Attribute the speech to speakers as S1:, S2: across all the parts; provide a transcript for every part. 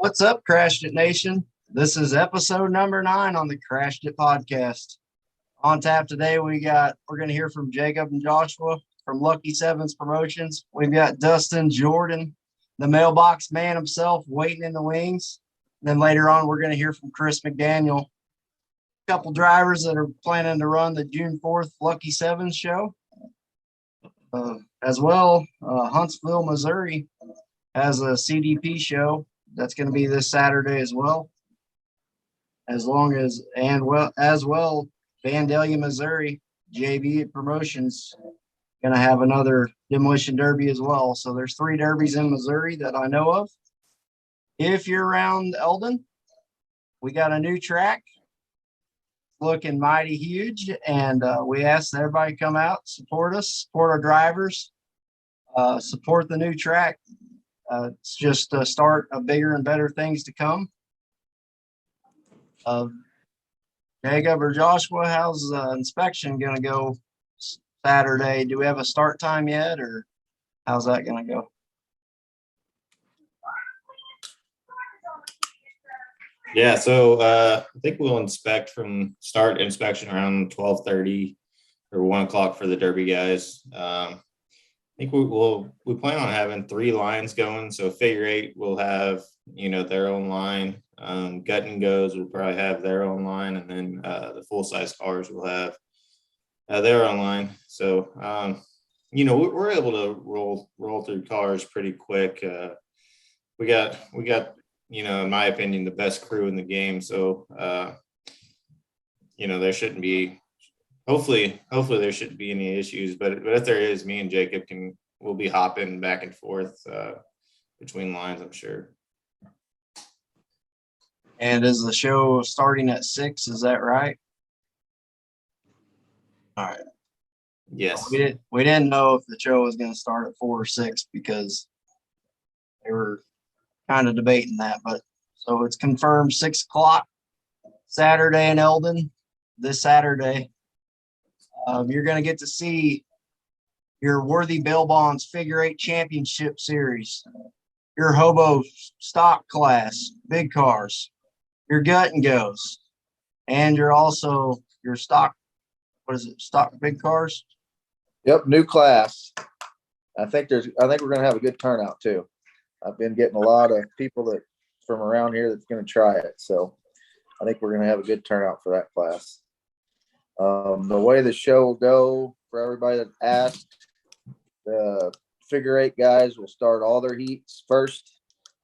S1: What's up, Crashed It Nation? This is episode number 9 on the Crashed It podcast. On tap today, we're going to hear from Jacob and Joshua from Lucky Sevens Promotions. We've got Dustin Jordan, the mailbox man himself, waiting in the wings. Then later on, we're going to hear from Chris McDaniel, a couple drivers that are planning to run the June 4th Lucky Sevens show. As well, Huntsville, Missouri has a CDP show that's going to be this Saturday as well. As well, Vandalia, Missouri, JB Promotions going to have another demolition derby as well. So there's 3 derbies in Missouri that I know of. If you're around Eldon, we got a new track looking mighty huge, and we asked everybody to come out, support us, support our drivers, support the new track. It's just a start of bigger and better things to come. Jacob or Joshua, how's inspection going to go Saturday? Do we have a start time yet, or how's that going to go?
S2: Yeah, so I think we'll start inspection around 12:30 or 1 o'clock for the Derby guys. I think we plan on having 3 lines going. So figure 8 will have, their own line. Gut and goes will probably have their own line, and then the full size cars will have their own line. So we're able to roll through cars pretty quick. We got in my opinion, the best crew in the game. So there shouldn't be. Hopefully there shouldn't be any issues, but if there is, me and Jacob we'll be hopping back and forth between lines, I'm sure.
S1: And is the show starting at 6? Is that right? All right.
S2: Yes.
S1: We didn't know if the show was going to start at 4 or 6 because they were kind of debating that, but so it's confirmed 6 o'clock Saturday in Eldon this Saturday. You're going to get to see your Worthy Bail Bonds Figure 8 Championship Series, your Hobo Stock Class, big cars, your Gut and Goes, and you're also your stock, stock big cars?
S3: Yep, new class. I think we're going to have a good turnout too. I've been getting a lot of people from around here that's going to try it, so I think we're going to have a good turnout for that class. The way the show will go, for everybody that asked, the figure 8 guys will start all their heats first,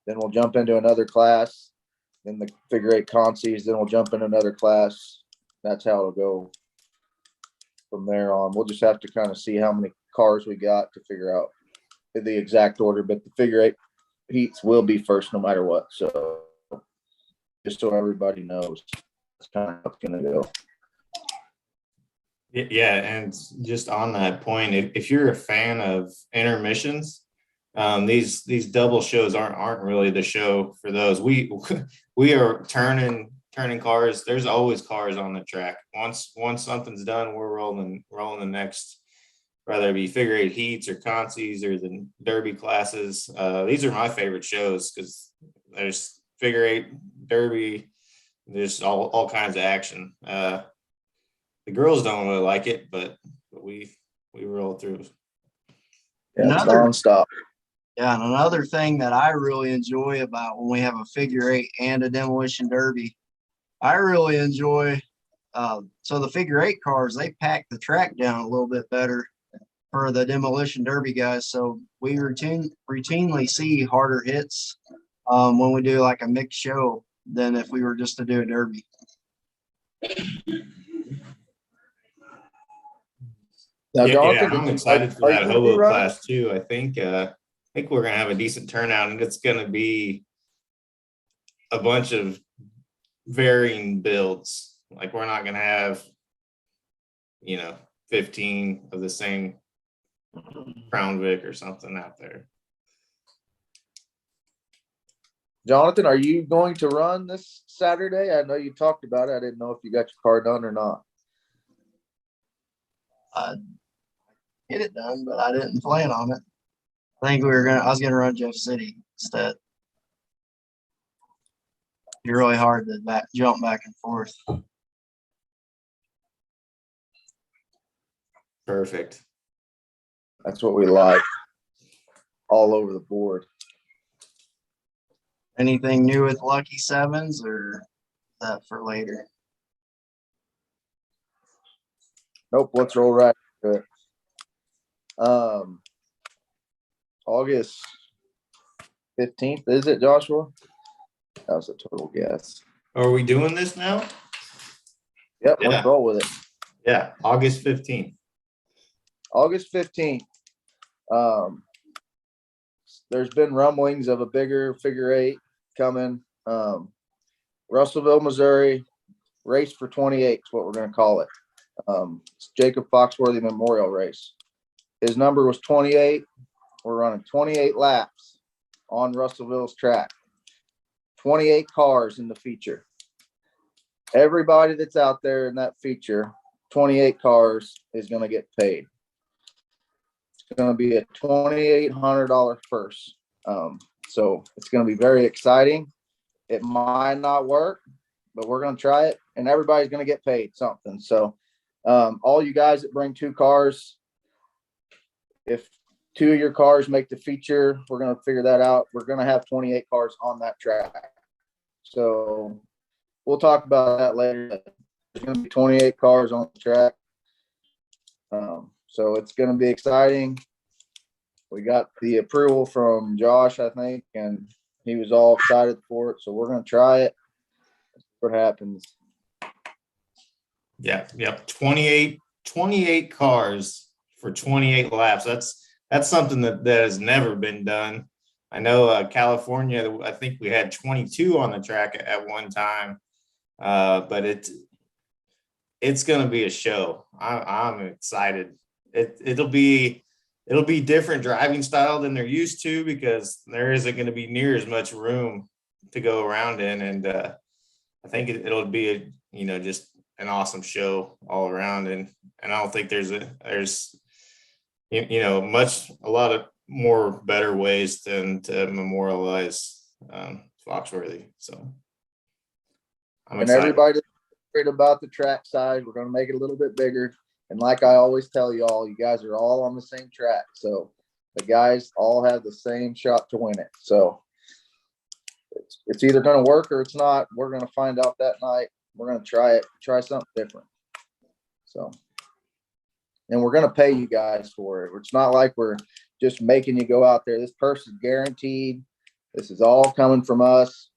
S3: then we'll jump into another class, then the figure 8 consies, then we'll jump into another class. That's how it'll go from there on. We'll just have to kind of see how many cars we got to figure out the exact order, but the figure 8 heats will be first no matter what. So just so everybody knows, that's kind of how it's going to go.
S2: Yeah, and just on that point, if you're a fan of intermissions, these double shows aren't really the show for those. We are turning cars. There's always cars on the track. Once something's done, we're rolling the next, whether it be figure 8 heats or consies or the derby classes. These are my favorite shows because there's figure 8 derby. There's all kinds of action. The girls don't really like it, but we roll through.
S3: Yeah, it's nonstop.
S1: Yeah, and another thing that I really enjoy about when we have a figure 8 and a demolition derby, I really enjoy. So the figure 8 cars, they pack the track down a little bit better for the demolition derby guys. So we routinely see harder hits when we do like a mixed show than if we were just to do a derby.
S3: Now,
S2: Yeah, I'm excited for that hobo class too. I think we're gonna have a decent turnout, and it's gonna be a bunch of varying builds. Like we're not gonna have 15 of the same Crown Vic or something out there.
S3: Jonathan, are you going to run this Saturday? I know you talked about it. I didn't know if you got your car done or not.
S1: Get it done, but I didn't plan on it. I think I was gonna run Jeff City instead. You're really hard to jump back and forth.
S2: Perfect.
S3: That's what we like. All over the board.
S1: Anything new with Lucky Sevens, or that for later?
S3: Nope, let's roll right to it. August 15th, is it, Joshua? That was a total guess.
S2: Are we doing this now?
S3: Yep,
S2: Yeah.
S3: let's roll with it.
S2: Yeah, August 15th.
S3: August 15th. There's been rumblings of a bigger figure eight coming. Russellville, Missouri, race for 28 is what we're going to call it. It's Jacob Foxworthy Memorial Race. His number was 28. We're running 28 laps on Russellville's track. 28 cars in the feature. Everybody that's out there in that feature, 28 cars, is going to get paid. It's going to be a $2,800 purse. So it's going to be very exciting. It might not work, but we're going to try it, and everybody's going to get paid something. So all you guys that bring 2 cars, if 2 of your cars make the feature, we're going to figure that out. We're going to have 28 cars on that track. So we'll talk about that later. There's going to be 28 cars on the track. So it's going to be exciting. We got the approval from Josh, I think, and he was all excited for it. So we're going to try it. See what happens.
S2: Yeah, yep. 28 cars for 28 laps. That's something that has never been done. I know California, I think we had 22 on the track at one time. But it's going to be a show. I'm excited. It'll be different driving style than they're used to, because there isn't going to be near as much room to go around in. And I think it'll be just an awesome show all around. And I don't think there's a lot of more better ways than to memorialize Foxworthy. So I'm excited.
S3: Everybody worried about the track size. We're going to make it a little bit bigger. And like I always tell y'all, you guys are all on the same track. So the guys all have the same shot to win it. So it's either going to work or it's not. We're going to find out that night. We're going to try something different. So, and we're going to pay you guys for it. It's not like we're just making you go out there. This purse is guaranteed. This is all coming from us.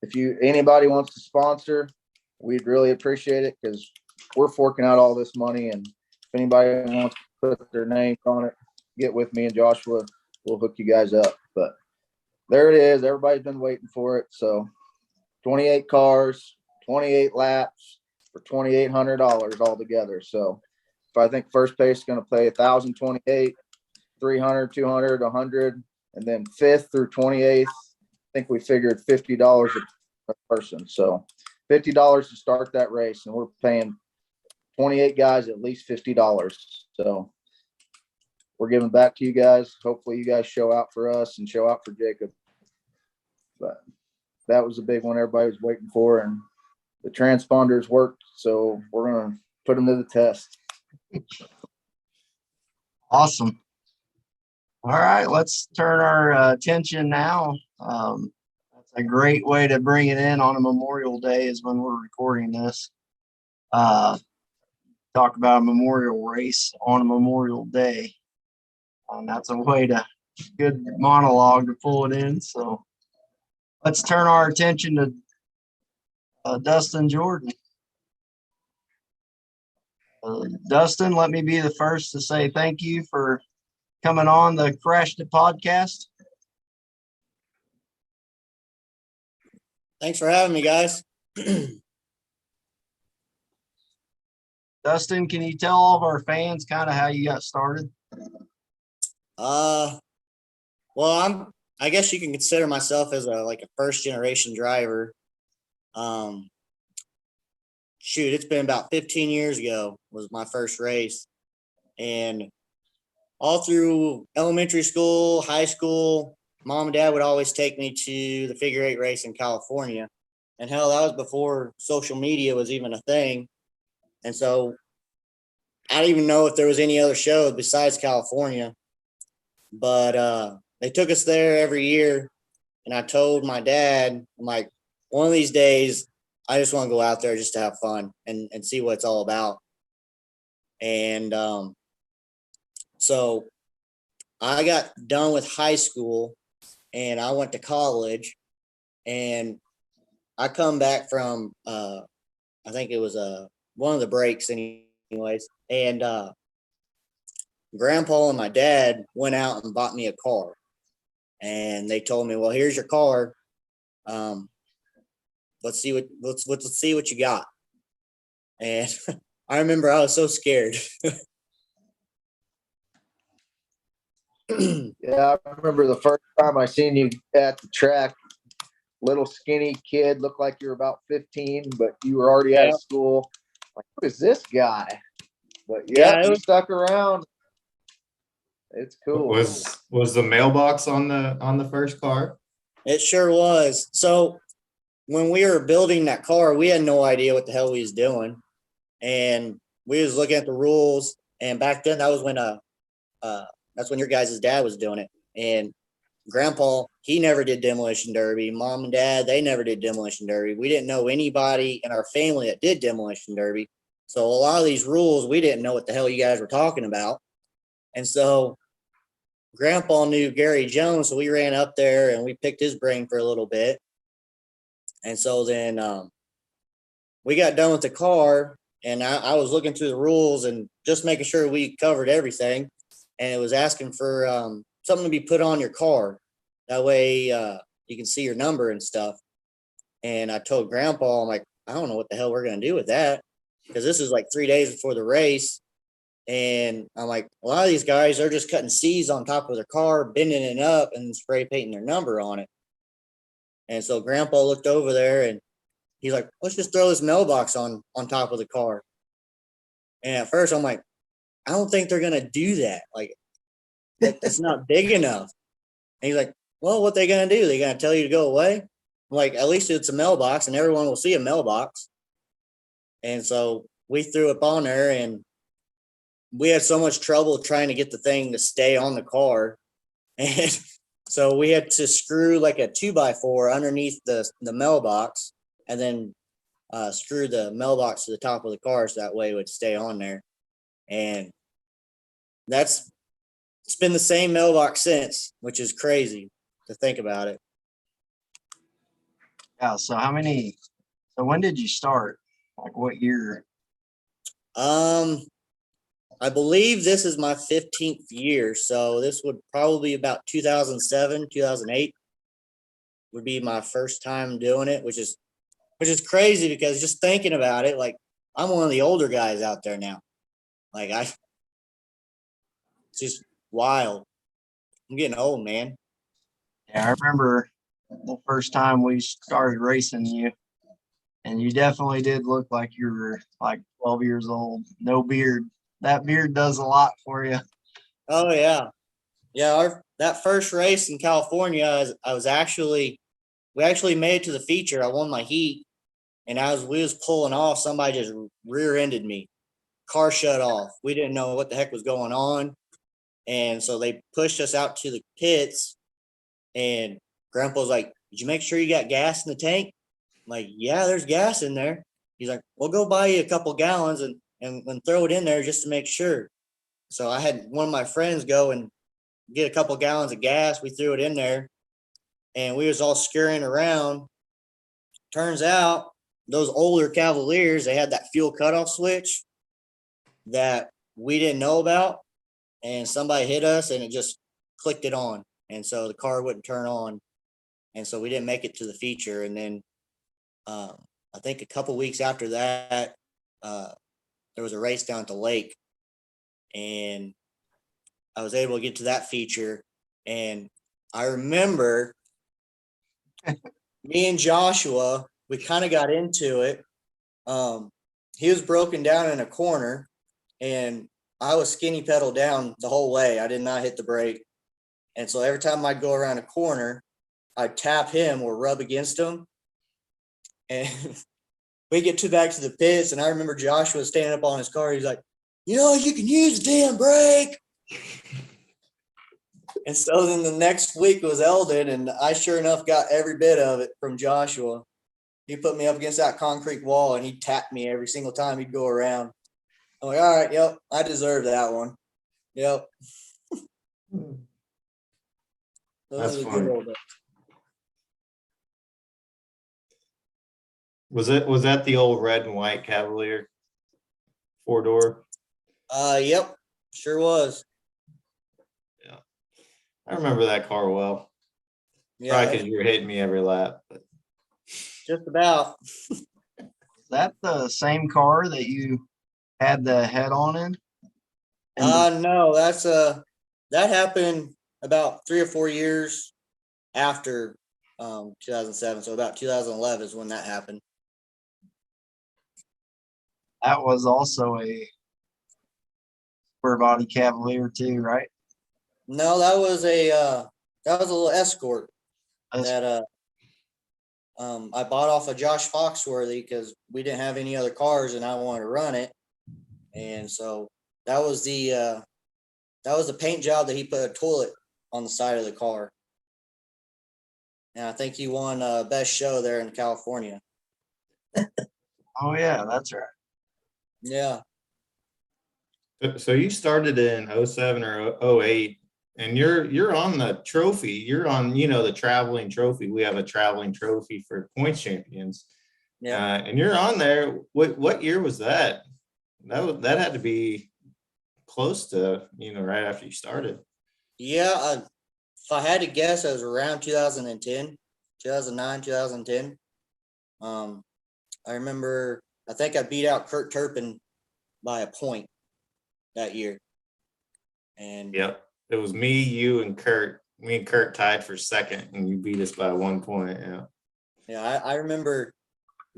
S3: If anybody wants to sponsor, we'd really appreciate it, because we're forking out all this money. And if anybody wants to put their name on it, get with me and Joshua. We'll hook you guys up. But there it is. Everybody's been waiting for it. So 28 cars, 28 laps for $2,800 altogether. So if I think first place is going to pay 1,028, 300, 200, 100, and then 5th through 28th, I think we figured $50 a person. So $50 to start that race, and we're paying 28 guys at least $50. So we're giving back to you guys. Hopefully you guys show out for us and show out for Jacob. But that was a big one everybody was waiting for, and the transponders worked. So we're going to put them to the test.
S1: Awesome. All right, let's turn our attention now. That's a great way to bring it in on a Memorial Day, is when we're recording this. Talk about a memorial race on a Memorial Day. That's a good monologue to pull it in. So let's turn our attention to Dustin Jordan. Dustin, let me be the first to say thank you for coming on the Crashed It podcast.
S4: Thanks for having me, guys.
S1: Dustin, can you tell all of our fans kind of how you got started?
S4: Well, I guess you can consider myself as a first generation driver. It's been about 15 years ago was my first race. And all through elementary school, high school, mom and dad would always take me to the figure eight race in California. And hell, that was before social media was even a thing. And so I don't even know if there was any other show besides California. But they took us there every year. And I told my dad, I'm like, one of these days, I just want to go out there just to have fun and see what it's all about. And so I got done with high school and I went to college, and I come back from I think it was one of the breaks anyways, and grandpa and my dad went out and bought me a car, and they told me, well, here's your car. Let's see what you got. And I remember I was so scared.
S3: Yeah, I remember the first time I seen you at the track, little skinny kid, looked like you were about 15, but you were already out
S4: Yeah.
S3: of school. Like, who is this guy? But
S4: Yeah,
S3: yeah,
S4: it
S3: you
S4: was-
S3: stuck around. It's cool.
S2: Was the mailbox on the first car?
S4: It sure was. So when we were building that car, we had no idea what the hell we was doing. And we was looking at the rules. And back then that was when that's when your guys' dad was doing it. And grandpa, he never did demolition derby. Mom and dad, they never did demolition derby. We didn't know anybody in our family that did demolition derby. So a lot of these rules, we didn't know what the hell you guys were talking about. And so grandpa knew Gary Jones, so we ran up there and we picked his brain for a little bit. And so then we got done with the car, and I was looking through the rules and just making sure we covered everything. And it was asking for something to be put on your car. That way you can see your number and stuff. And I told grandpa, I'm like, I don't know what the hell we're going to do with that, because this is like 3 days before the race. And I'm like, a lot of these guys are just cutting C's on top of their car, bending it up and spray painting their number on it. And so grandpa looked over there and he's like, let's just throw this mailbox on top of the car. And at first I'm like, I don't think they're going to do that. Like, it's not big enough. And he's like, well, what they going to do? They going to tell you to go away? I'm like, at least it's a mailbox and everyone will see a mailbox. And so we threw it on there, and we had so much trouble trying to get the thing to stay on the car. And so we had to screw like a 2x4 underneath the mailbox, and then screw the mailbox to the top of the car so that way it would stay on there. And it's been the same mailbox since, which is crazy to think about it.
S1: Yeah. So when did you start? Like what year?
S4: I believe this is my 15th year, so this would probably be about 2007, 2008 would be my first time doing it, which is crazy, because just thinking about it, like, I'm one of the older guys out there now. Like, it's just wild. I'm getting old, man.
S1: Yeah, I remember the first time we started racing you, and you definitely did look like you were like 12 years old. No beard. That beard does a lot for you.
S4: Oh yeah. Yeah, that first race in California, we actually made it to the feature. I won my heat, and we was pulling off, somebody just rear-ended me. Car shut off. We didn't know what the heck was going on. And so they pushed us out to the pits, and grandpa's like, did you make sure you got gas in the tank? I'm like, yeah, there's gas in there. He's like, well, go buy you a couple gallons and throw it in there just to make sure. So I had one of my friends go and get a couple gallons of gas. We threw it in there, and we was all scurrying around. Turns out those older Cavaliers, they had that fuel cutoff switch that we didn't know about, and somebody hit us and it just clicked it on. And so the car wouldn't turn on. And so we didn't make it to the feature. And then I think a couple weeks after that, there was a race down at the lake, and I was able to get to that feature. And I remember me and Joshua, we kind of got into it. He was broken down in a corner, and I was skinny pedal down the whole way. I did not hit the brake. And so every time I'd go around a corner, I'd tap him or rub against him. And we get back to the pits, and I remember Joshua standing up on his car. He's like, you can use the damn brake. And so then the next week was Eldon, and I sure enough got every bit of it from Joshua. He put me up against that concrete wall, and he tapped me every single time he'd go around. I'm like, all right, yep, I deserve that one. Yep.
S2: That's
S4: Those are
S2: funny.
S4: good old days.
S2: Was that the old red and white Cavalier 4-door?
S4: Yep, sure was.
S2: Yeah, I remember that car well.
S4: Yeah,
S2: Probably because you were hitting me every lap. But
S4: just about.
S1: Is that the same car that you had the head on in? And
S4: No, that happened about 3 or 4 years after 2007. So about 2011 is when that happened.
S1: that was also a square body Cavalier too, right?
S4: No, that was a little Escort
S1: That's-
S4: that I bought off of Josh Foxworthy because we didn't have any other cars and I wanted to run it. And so that was the paint job that he put a toilet on the side of the car. And I think he won best show there in California.
S1: Oh yeah, that's right.
S4: Yeah.
S2: So you started in 07 or 08, and you're on the trophy. You're on, the traveling trophy. We have a traveling trophy for points champions.
S4: Yeah.
S2: And you're on there. What year was that? That had to be close to, right after you started.
S4: Yeah. If I had to guess, it was around 2010, 2009, 2010. I remember, I think I beat out Kurt Turpin by a point that year. And
S2: Yep. It was me, you, and Kurt. Me and Kurt tied for second, and you beat us by 1 point. Yeah.
S4: yeah, I remember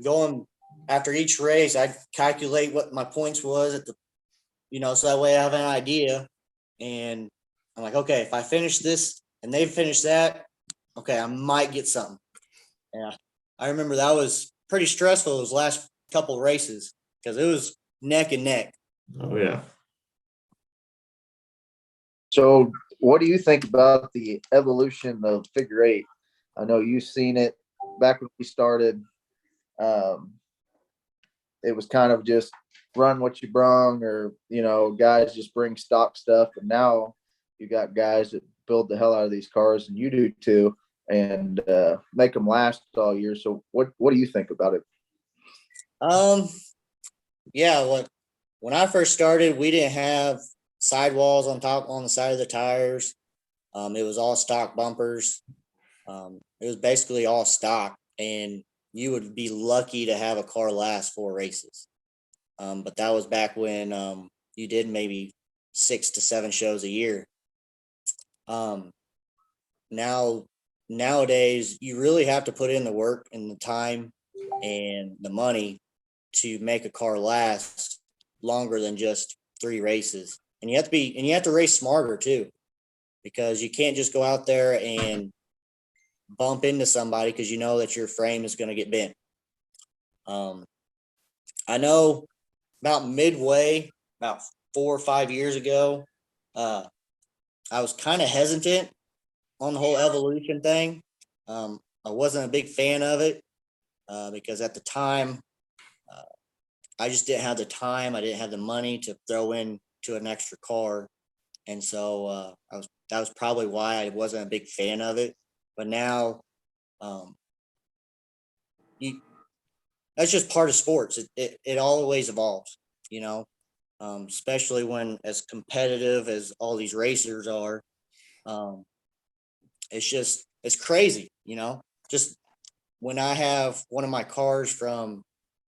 S4: going after each race, I'd calculate what my points was at the, so that way I have an idea. And I'm like, okay, if I finish this and they finish that, okay, I might get something. Yeah. I remember that was pretty stressful those last couple races because it was neck and neck.
S2: Oh yeah.
S3: So what do you think about the evolution of figure eight? I know you've seen it back when we started. It was kind of just run what you brung, or, guys just bring stock stuff. And now you got guys that build the hell out of these cars, and you do too, and make them last all year. So what do you think about it?
S4: Yeah, when I first started, we didn't have sidewalls on the side of the tires. It was all stock bumpers. It was basically all stock, and you would be lucky to have a car last 4 races. But that was back when you did maybe 6 to 7 shows a year. Nowadays, you really have to put in the work and the time and the money to make a car last longer than just 3 races. And you have to race smarter too, because you can't just go out there and bump into somebody because you know that your frame is going to get bent. I know about midway, about 4 or 5 years ago, I was kind of hesitant on the whole evolution thing. I wasn't a big fan of it because at the time, I just didn't have the time. I didn't have the money to throw in to an extra car. And so that was probably why I wasn't a big fan of it. But now, that's just part of sports. It always evolves, especially when as competitive as all these racers are. It's crazy, just when I have one of my cars from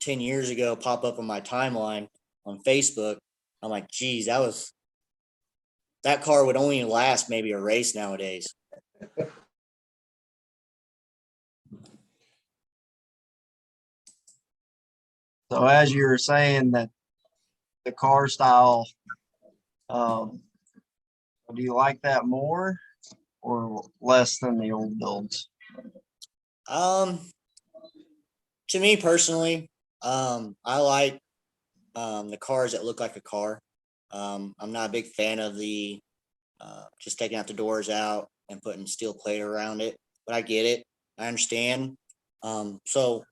S4: 10 years ago pop up on my timeline on Facebook, I'm like, geez, that car would only last maybe a race nowadays.
S1: So as you were saying that the car style, do you like that more, or less than the old builds?
S4: To me personally, I like the cars that look like a car. I'm not a big fan of the just taking out the doors out and putting steel plate around it, but I get it. I understand. So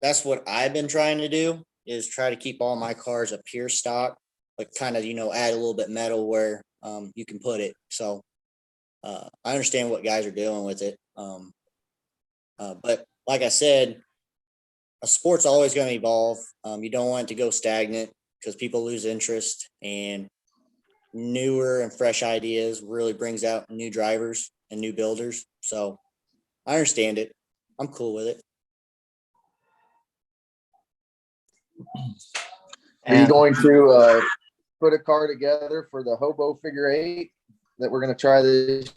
S4: that's what I've been trying to do is try to keep all my cars a pure stock, but kind of, add a little bit metal where you can put it. So I understand what guys are doing with it. But like I said, a sport's always going to evolve. You don't want it to go stagnant because people lose interest, and newer and fresh ideas really brings out new drivers and new builders. So I understand it. I'm cool with it.
S3: Are you
S1: And
S3: going to put a car together for the hobo figure eight that we're going to try this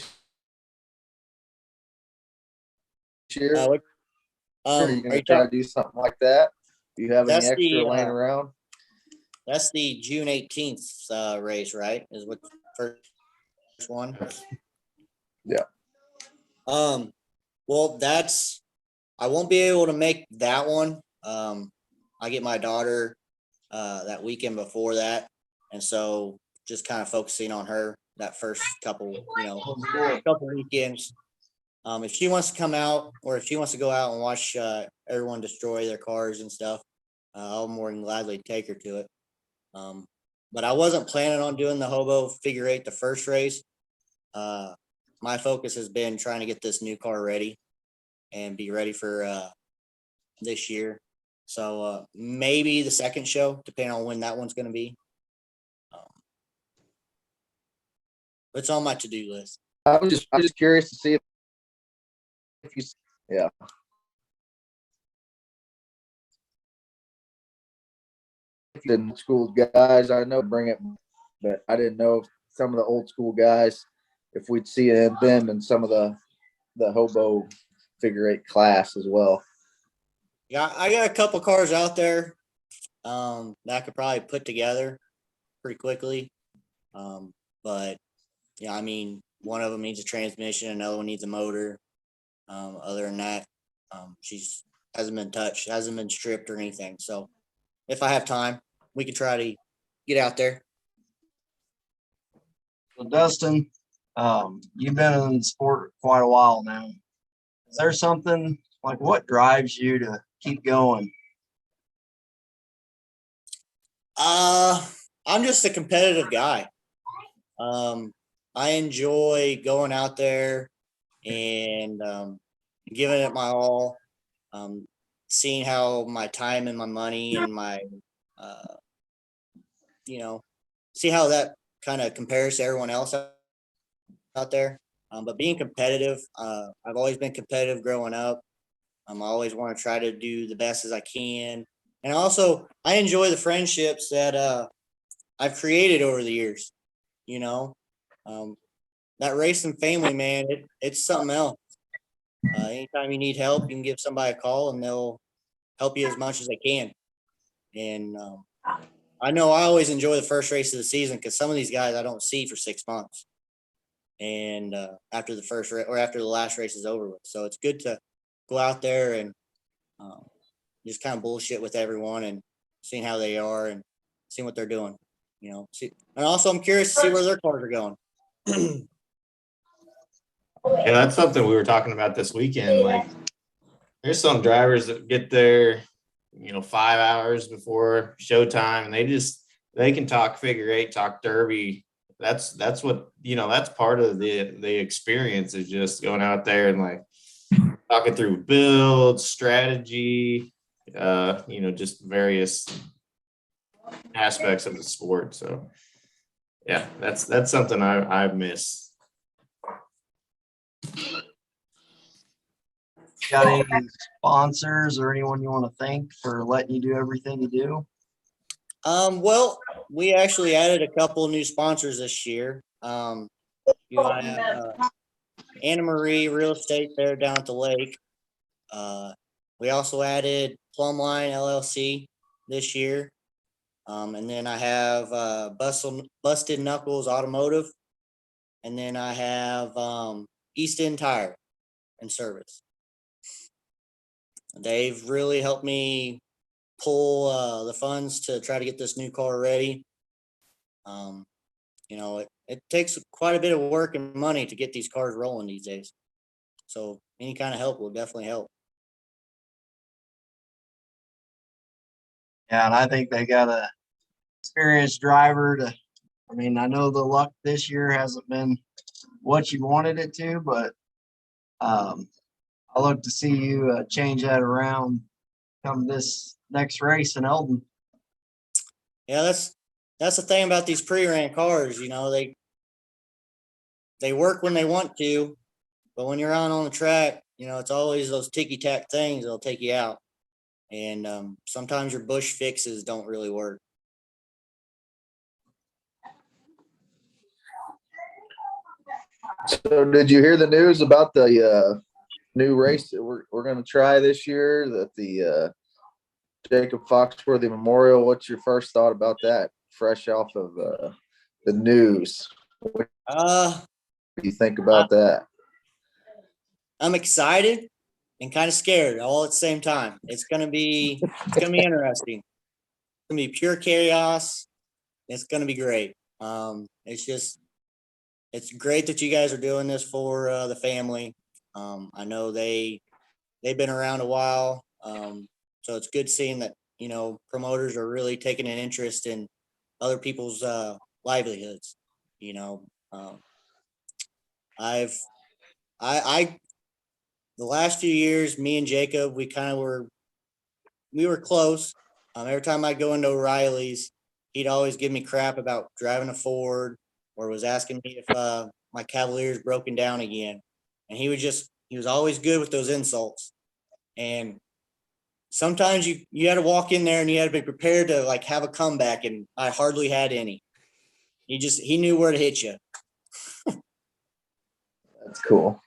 S3: year? Are you going to try to do something like that? Do you have any
S4: That's
S3: extra
S4: the,
S3: laying around?
S4: That's the June 18th race, right? Is what first one?
S3: Yeah.
S4: Well, I won't be able to make that one. I get my daughter that weekend before that, and so just kind of focusing on her that first couple, couple weekends. If she wants to come out, or if she wants to go out and watch everyone destroy their cars and stuff, I'll more than gladly take her to it. But I wasn't planning on doing the hobo figure eight the first race. My focus has been trying to get this new car ready and be ready for this year. So maybe the second show, depending on when that one's going to be. It's on my to-do list.
S3: I'm just curious to see if you, yeah. The school guys, I know bring it, but I didn't know if some of the old school guys, if we'd see them in some of the hobo figure eight class as well.
S4: Yeah, I got a couple cars out there that I could probably put together pretty quickly. But yeah, I mean, one of them needs a transmission, another one needs a motor. Other than that, she's hasn't been touched, hasn't been stripped or anything. So if I have time, we could try to get out there.
S1: so Dustin, you've been in sport quite a while now. Is there something like what drives you to keep going?
S4: I'm just a competitive guy. I enjoy going out there and giving it my all. Seeing how my time and my money and my, see how that kind of compares to everyone else out there. But being competitive, I've always been competitive growing up. I always want to try to do the best as I can. And also, I enjoy the friendships that I've created over the years. That racing family, man, it's something else. Anytime you need help, you can give somebody a call and they'll help you as much as they can. And I know I always enjoy the first race of the season because some of these guys I don't see for 6 months. And after the first race or after the last race is over with. So it's good to go out there and just kind of bullshit with everyone and seeing how they are and seeing what they're doing. And also I'm curious to see where their cars are going.
S2: Yeah, that's something we were talking about this weekend. Like, there's some drivers that get there, 5 hours before showtime, and they can talk figure eight, talk derby. That's what that's part of the experience is just going out there and like talking through build strategy, just various aspects of the sport. So yeah, that's something I miss.
S1: Got any sponsors or anyone you want to thank for letting you do everything you do?
S4: Well, we actually added a couple new sponsors this year. You have Anna Marie Real Estate there down at the lake. We also added Plumline LLC this year. And then I have Busted Knuckles Automotive. and then I have East End Tire and Service. They've really helped me pull the funds to try to get this new car ready. You know, it takes quite a bit of work and money to get these cars rolling these days. So any kind of help will definitely help.
S1: Yeah, and I think they got a experienced driver to, I mean, I know the luck this year hasn't been what you wanted it to, but I look to see you change that around come this next race in Eldon.
S4: Yeah, that's the thing about these pre-ran cars. You know, they work when they want to, but when you're out on the track, you know, it's always those ticky-tack things that'll take you out. And sometimes your bush fixes don't really work.
S3: So did you hear the news about the new race that we're going to try this year, that the Jacob Foxworthy Memorial? What's your first thought about that, fresh off of the news? What do you think about that?
S4: I'm excited and kind of scared all at the same time. It's gonna be interesting. It's gonna be pure chaos. It's gonna be great. It's great that you guys are doing this for the family. I know they've been around a while, so it's good seeing that, you know, promoters are really taking an interest in other people's livelihoods. You know, I the last few years, me and Jacob, we were close. Every time I go into O'Reilly's, he'd always give me crap about driving a Ford, or was asking me if my Cavalier's broken down again. And he was always good with those insults. And sometimes you had to walk in there and you had to be prepared to like have a comeback, and I hardly had any. He knew where to hit you.
S3: That's cool.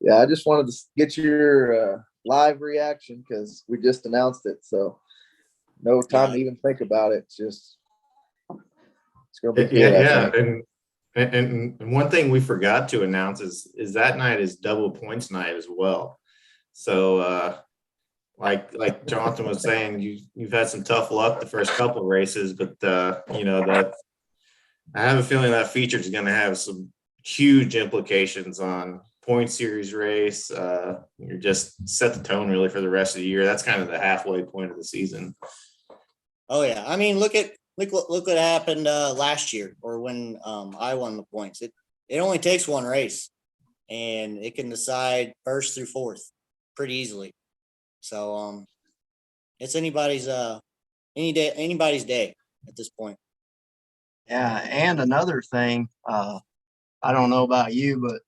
S3: Yeah, I just wanted to get your live reaction because we just announced it. So no time to even think about it. It's going to be good.
S2: Yeah. And one thing we forgot to announce is that night is double points night as well. So like Jonathan was saying, you've had some tough luck the first couple of races, but you know, that I have a feeling that feature is going to have some huge implications on point series race. You're just set the tone really for the rest of the year. That's kind of the halfway point of the season.
S4: Oh yeah, I mean, look what happened last year, or when I won the points. It only takes one race, and it can decide first through fourth pretty easily. So it's anybody's day at this point.
S1: Yeah, and another thing, I don't know about you, but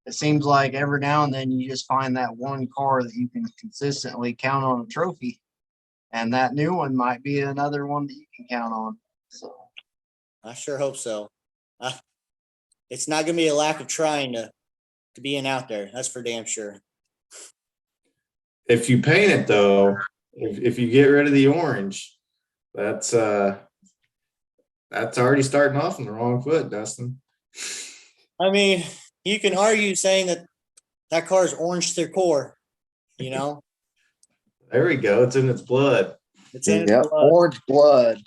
S1: it seems like every now and then you just find that one car that you can consistently count on a trophy, and that new one might be another one that you can count on. So
S4: I sure hope so. It's not going to be a lack of trying to being out there. That's for damn sure.
S2: If you paint it though, if you get rid of the orange, that's already starting off on the wrong foot, Dustin.
S4: I mean, you can argue saying that car is orange to their core, you know?
S2: There we go. It's in its blood.
S4: It's in its blood.
S3: Orange blood.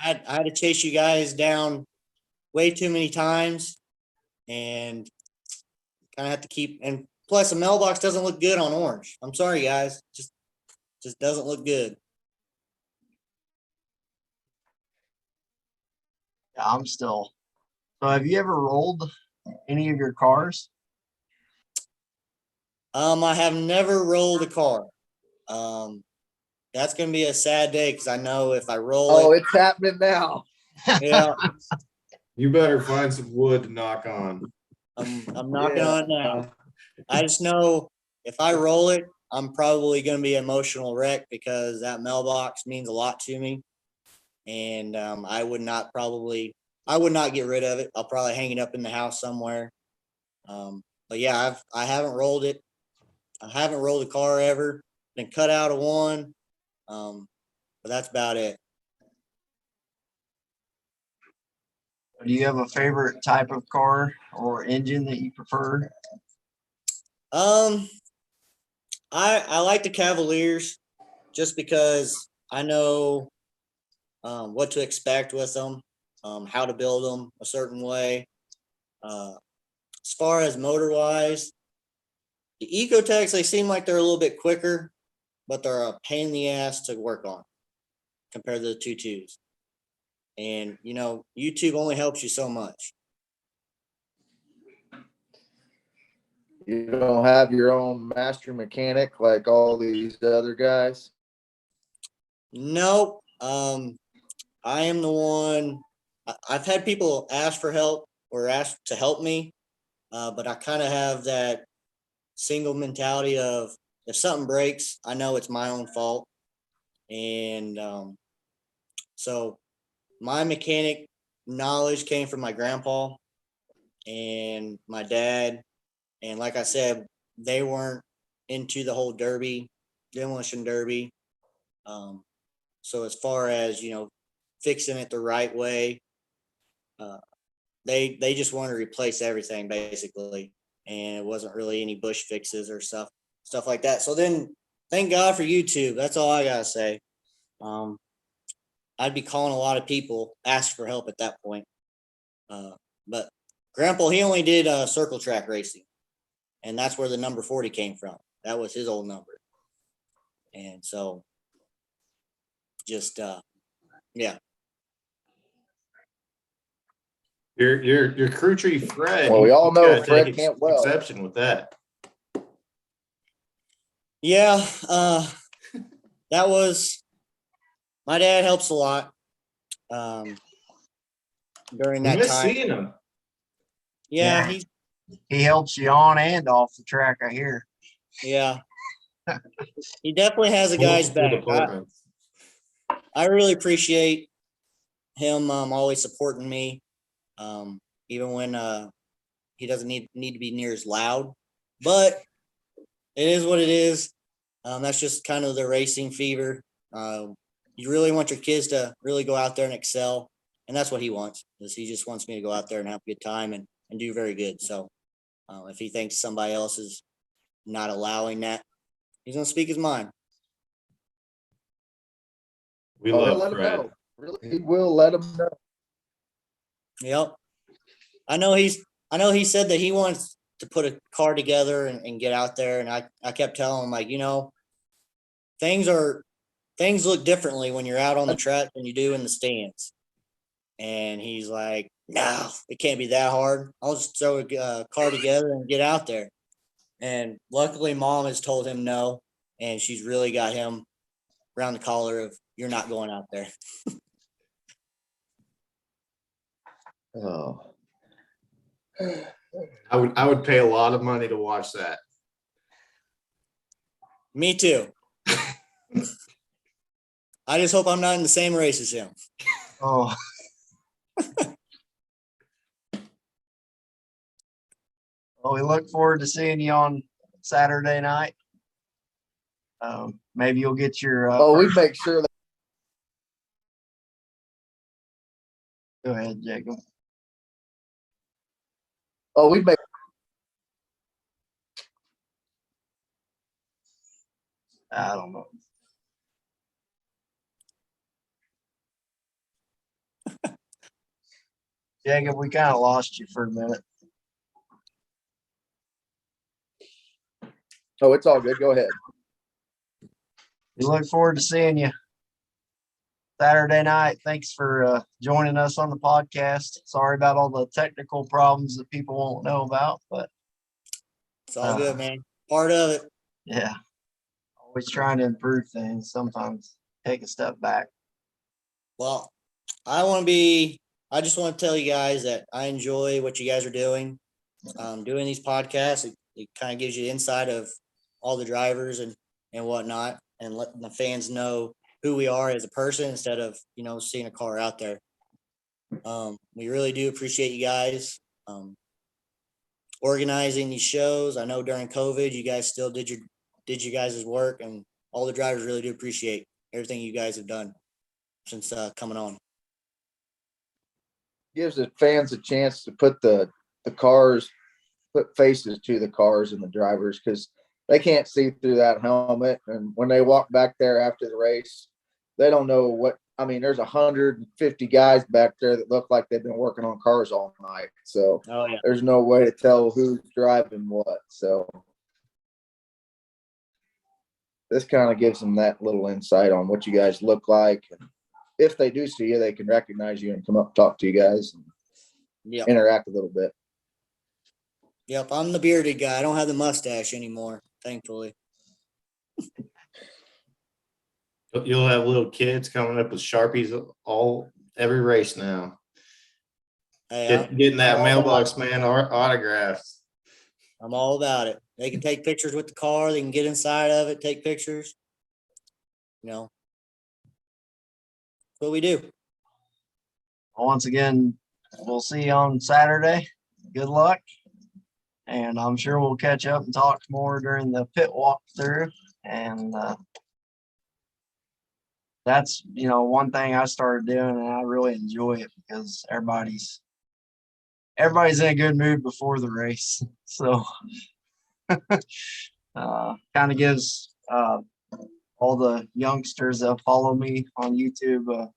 S4: I had to chase you guys down way too many times, and kind of have to keep. And plus, the mailbox doesn't look good on orange. I'm sorry, guys. Just doesn't look good.
S1: yeah, I'm still. So have you ever rolled any of your cars?
S4: I have never rolled a car. That's gonna be a sad day because I know if I roll
S3: it's happening now.
S4: yeah,
S2: You better find some wood to knock on.
S4: I'm knocking on it now. I just know if I roll it, I'm probably gonna be an emotional wreck because that mailbox means a lot to me, and I would not get rid of it. I'll probably hang it up in the house somewhere. But yeah, I haven't rolled it. I haven't rolled a car ever. Been cut out of one. But that's about it.
S1: Do you have a favorite type of car or engine that you prefer?
S4: I like the Cavaliers just because I know what to expect with them, how to build them a certain way. As far as motor wise, the Ecotechs, they seem like they're a little bit quicker, but they're a pain in the ass to work on compared to the 2.2s. And YouTube only helps you so much.
S3: You don't have your own master mechanic like all these other guys.
S4: Nope. I am the one. I've had people ask for help or ask to help me, but I kind of have that single mentality of if something breaks, I know it's my own fault. And so my mechanic knowledge came from my grandpa and my dad. And like I said, they weren't into the whole derby, demolition derby. So as far as, fixing it the right way, they just wanted to replace everything basically. And it wasn't really any bush fixes or stuff like that. So then thank God for YouTube. That's all I gotta say. I'd be calling a lot of people, ask for help at that point. But Grandpa, he only did circle track racing, and that's where the number 40 came from. That was his old number. And so just yeah.
S2: Your crew chief Fred.
S3: Well, we all
S2: he's
S3: know
S2: gotta
S3: Fred
S2: take
S3: can't weld.
S2: exception with that.
S4: Yeah, that was my dad helps a lot during
S2: We
S4: that
S2: miss
S4: time.
S2: seeing him.
S4: Yeah,
S1: Yeah. He helps you on and off the track, I hear.
S4: yeah. He definitely has a guy's
S2: Multiple
S4: back.
S2: departments.
S4: I really appreciate him always supporting me, even when he doesn't need to be near as loud. But it is what it is. That's just kind of the racing fever. You really want your kids to really go out there and excel, and that's what he wants. Is he just wants me to go out there and have a good time and do very good. So if he thinks somebody else is not allowing that, he's gonna speak his mind.
S2: We
S3: Oh, he'll
S2: love
S3: let him
S2: Fred.
S3: know. Really, he will let him know.
S4: Yep. I know he said that he wants to put a car together and get out there. And I kept telling him, like, things look differently when you're out on the track than you do in the stands. And he's like, no, it can't be that hard. I'll just throw a car together and get out there. And luckily mom has told him no. And she's really got him around the collar of you're not going out there.
S3: Oh,
S2: I would pay a lot of money to watch that.
S4: Me too. I just hope I'm not in the same race as him.
S1: Oh. Well, we look forward to seeing you on Saturday night. Maybe you'll get your.
S3: we make sure that.
S1: Go ahead, Jacob.
S3: Oh, we make.
S1: I don't know. Jacob, we kind of lost you for a minute.
S3: Oh, it's all good. Go ahead.
S1: We look forward to seeing you Saturday night. Thanks for joining us on the podcast. Sorry about all the technical problems that people won't know about, but
S4: It's all good, man. Part of it.
S1: yeah, always trying to improve things. Sometimes take a step back.
S4: Well, I just want to tell you guys that I enjoy what you guys are doing. Doing these podcasts, it kind of gives you insight of all the drivers and whatnot, and letting the fans know who we are as a person instead of, seeing a car out there. We really do appreciate you guys organizing these shows. I know during COVID, you guys still did your guys' work, and all the drivers really do appreciate everything you guys have done since coming on.
S3: gives the fans a chance to put the cars, put faces to the cars and the drivers, because they can't see through that helmet. And when they walk back there after the race, they don't know what. I mean, there's 150 guys back there that look like they've been working on cars all night. So
S4: Oh yeah.
S3: there's no way to tell who's driving what. So this kind of gives them that little insight on what you guys look like. And if they do see you, they can recognize you and come up and talk to you guys and
S4: Yep.
S3: interact a little bit.
S4: Yep. I'm the bearded guy. I don't have the mustache anymore, thankfully.
S2: You'll have little kids coming up with Sharpies every race now.
S4: Hey,
S2: Getting that
S4: I'm all
S2: mailbox man autographs.
S4: I'm all about it. They can take pictures with the car. They can get inside of it, take pictures. That's what we do.
S1: Once again, we'll see you on Saturday. Good luck. And I'm sure we'll catch up and talk more during the pit walkthrough. And that's, one thing I started doing, and I really enjoy it because everybody's in a good mood before the race. So kind of gives all the youngsters that follow me on YouTube a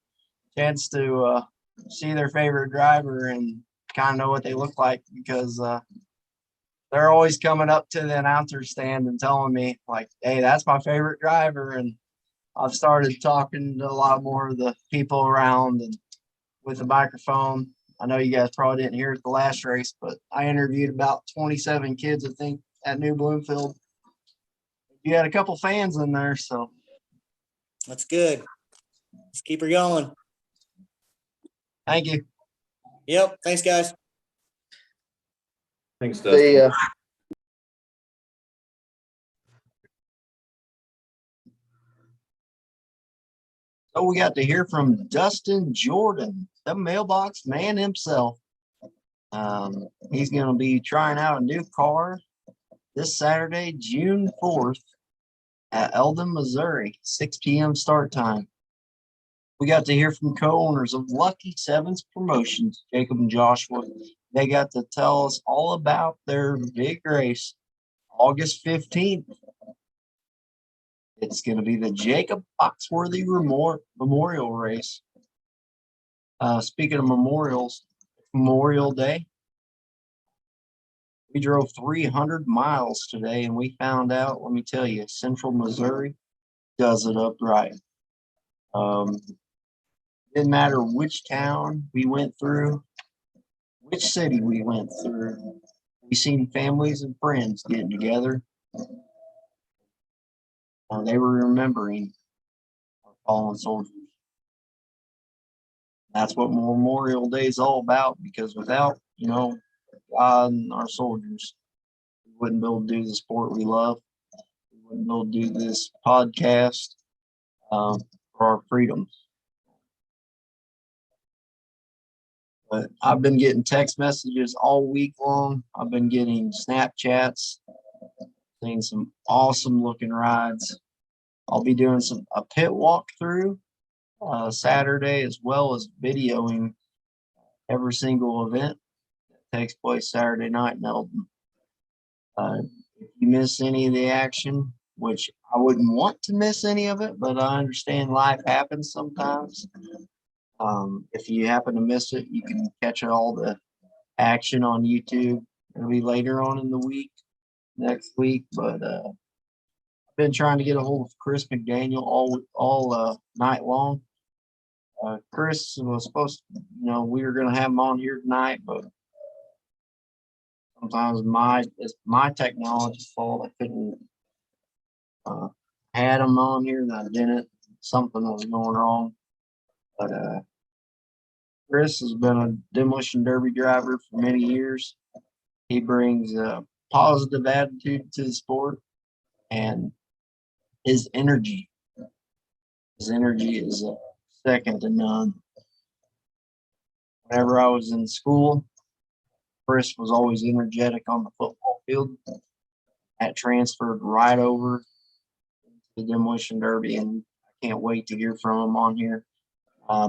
S1: chance to see their favorite driver and kind of know what they look like, because they're always coming up to the announcer stand and telling me like, hey, that's my favorite driver. And I've started talking to a lot more of the people around and with the microphone. I know you guys probably didn't hear it the last race, but I interviewed about 27 kids, I think, at New Bloomfield. You had a couple fans in there, so.
S4: That's good. Let's keep her going.
S1: Thank you.
S4: Yep. Thanks, guys.
S2: Thanks, Dustin.
S3: See ya.
S1: So we got to hear from Dustin Jordan, the mailbox man himself. He's going to be trying out a new car this Saturday, June 4th at Eldon, Missouri, 6 p.m. start time. We got to hear from co-owners of Lucky Sevens Promotions, Jacob and Joshua. They got to tell us all about their big race, August 15th. It's going to be the Jacob Foxworthy Memorial Race. Speaking of memorials, Memorial Day. We drove 300 miles today, and we found out, let me tell you, Central Missouri does it up right. Didn't matter which town we went through, which city we went through. We seen families and friends getting together. They were remembering our fallen soldiers. That's what Memorial Day is all about, because without, God and our soldiers, we wouldn't be able to do the sport we love. We wouldn't be able to do this podcast for our freedoms. But I've been getting text messages all week long. I've been getting Snapchats, seeing some awesome looking rides. I'll be doing a pit walkthrough Saturday, as well as videoing every single event that takes place Saturday night in Eldon. If you miss any of the action, which I wouldn't want to miss any of it, but I understand life happens sometimes. If you happen to miss it, you can catch all the action on YouTube. It'll be later on in the week, next week, but I've been trying to get a hold of Chris McDaniel all night long. Chris was supposed to, we were going to have him on here tonight, but sometimes it's my technology's fault. I couldn't had him on here, and I didn't. Something was going wrong. But Chris has been a demolition derby driver for many years. He brings a positive attitude to the sport, and his energy is second to none. Whenever I was in school, Chris was always energetic on the football field. That transferred right over to the demolition derby, and I can't wait to hear from him on here.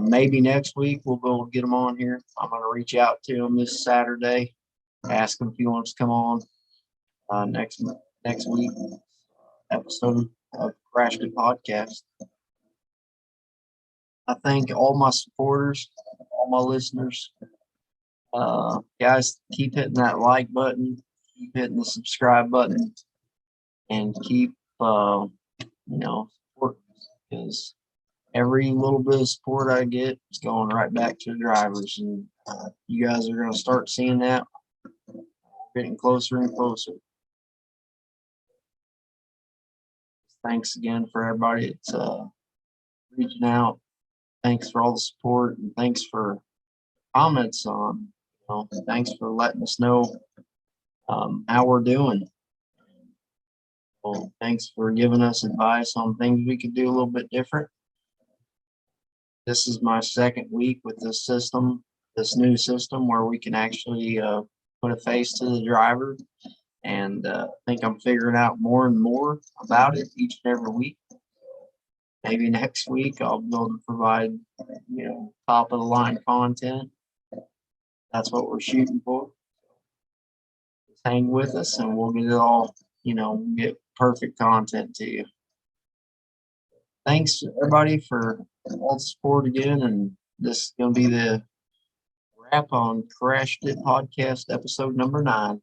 S1: Maybe next week we'll be able to get him on here. I'm going to reach out to him this Saturday, ask him if he wants to come on next week episode of Crash It Podcast. I thank all my supporters, all my listeners. Guys, keep hitting that like button, keep hitting the subscribe button, and keep support, because every little bit of support I get is going right back to the drivers, and you guys are going to start seeing that getting closer and closer. Thanks again for everybody that's reaching out. Thanks for all the support, and thanks for comments on. Thanks for letting us know how we're doing. Well, thanks for giving us advice on things we could do a little bit different. This is my second week with this system, this new system where we can actually put a face to the driver. And I think I'm figuring out more and more about it each and every week. Maybe next week I'll be able to provide, top of the line content. That's what we're shooting for. Just hang with us and we'll get it all, get perfect content to you. Thanks everybody for all the support again. And this is going to be the wrap on Crashed It Podcast episode number 9.